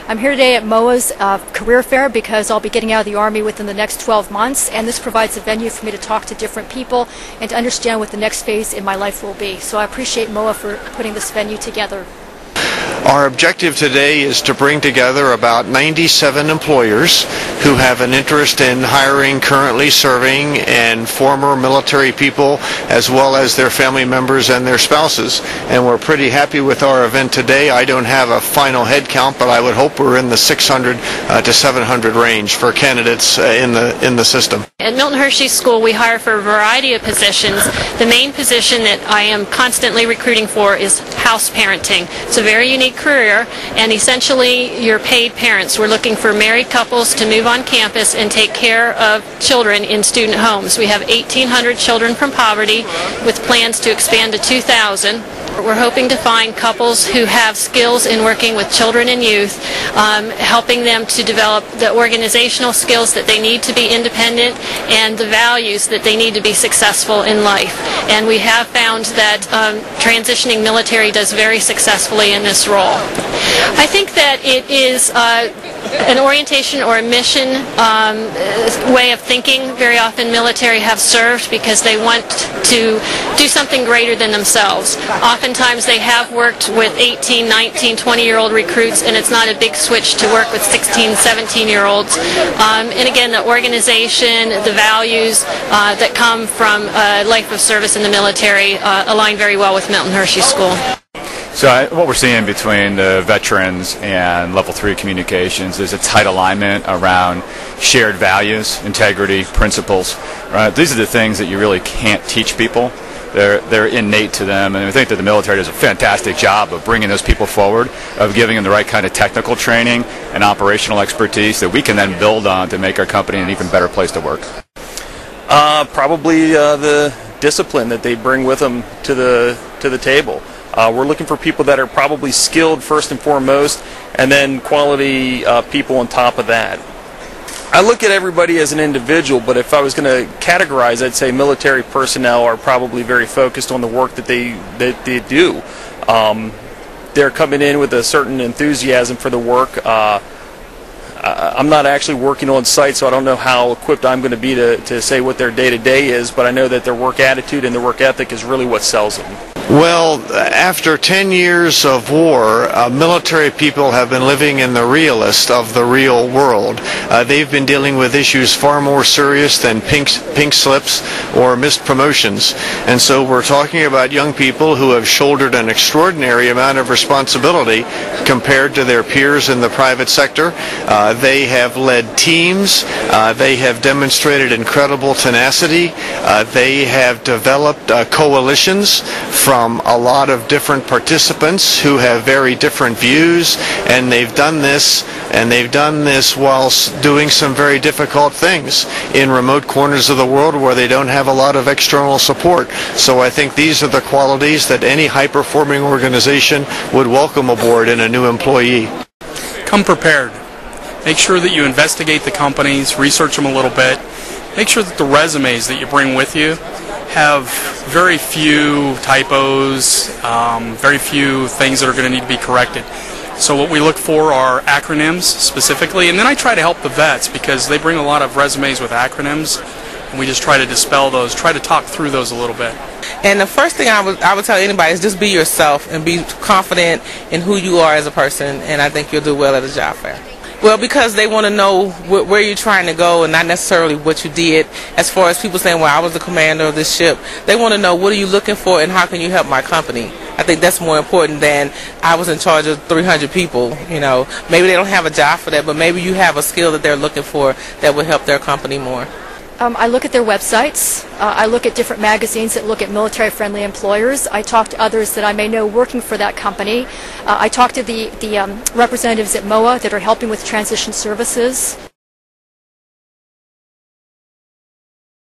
I'm here today at MOA's career fair because I'll be getting out of the Army within the next 12 months, and this provides a venue for me to talk to different people and to understand what the next phase in my life will be. So I appreciate MOA for putting this venue together. Our objective today is to bring together about 97 employers who have an interest in hiring currently serving and former military people, as well as their family members and their spouses. And we're pretty happy with our event today. I don't have a final head count, but I would hope we're in the 600 to 700 range for candidates in the system. At Milton Hershey School, we hire for a variety of positions. The main position that I am constantly recruiting for is house parenting. It's a very unique career, and essentially you're paid parents. We're looking for married couples to move on campus and take care of children in student homes. We have 1,800 children from poverty with plans to expand to 2,000. We're hoping to find couples who have skills in working with children and youth, helping them to develop the organizational skills that they need to be independent and the values that they need to be successful in life. And we have found that transitioning military does very successfully in this role. I think that it is an orientation or a mission way of thinking. Very often military have served because they want to do something greater than themselves. Oftentimes they have worked with 18, 19, 20-year-old recruits, and it's not a big switch to work with 16, 17-year-olds. And again, the organization, the values that come from a life of service in the military align very well with Milton Hershey School. So what we're seeing between the veterans and level 3 communications is a tight alignment around shared values, integrity, principles. Right? These are the things that you really can't teach people. They're innate to them, and I think that the military does a fantastic job of bringing those people forward, of giving them the right kind of technical training and operational expertise that we can then build on to make our company an even better place to work. Probably the discipline that they bring with them to the table. We're looking for people that are probably skilled first and foremost, and then quality people on top of that. I look at everybody as an individual, but if I was going to categorize, I'd say military personnel are probably very focused on the work that they do. They're coming in with a certain enthusiasm for the work. I'm not actually working on site, so I don't know how equipped I'm going to be to say what their day-to-day is, but I know that their work attitude and their work ethic is really what sells them. Well, after 10 years of war, military people have been living in the realist of the real world. They've been dealing with issues far more serious than pink slips or missed promotions. And so we're talking about young people who have shouldered an extraordinary amount of responsibility compared to their peers in the private sector. They have led teams. They have demonstrated incredible tenacity. They have developed coalitions from a lot of different participants who have very different views, and they've done this whilst doing some very difficult things in remote corners of the world where they don't have a lot of external support. So I think these are the qualities that any high-performing organization would welcome aboard in a new employee. Come prepared. Make sure that you investigate the companies, research them a little bit. Make sure that the resumes that you bring with you have very few typos, very few things that are going to need to be corrected. So what we look for are acronyms specifically, and then I try to help the vets because they bring a lot of resumes with acronyms, and we just try to dispel those, try to talk through those a little bit. And the first thing I would tell anybody is just be yourself and be confident in who you are as a person, and I think you'll do well at a job fair. Well, because they want to know where you're trying to go and not necessarily what you did. As far as people saying, well, I was the commander of this ship, they want to know what are you looking for and how can you help my company. I think that's more important than I was in charge of 300 people. You know, maybe they don't have a job for that, but maybe you have a skill that they're looking for that will help their company more. I look at their websites. I look at different magazines that look at military-friendly employers. I talk to others that I may know working for that company. I talk to the representatives at MOA that are helping with transition services.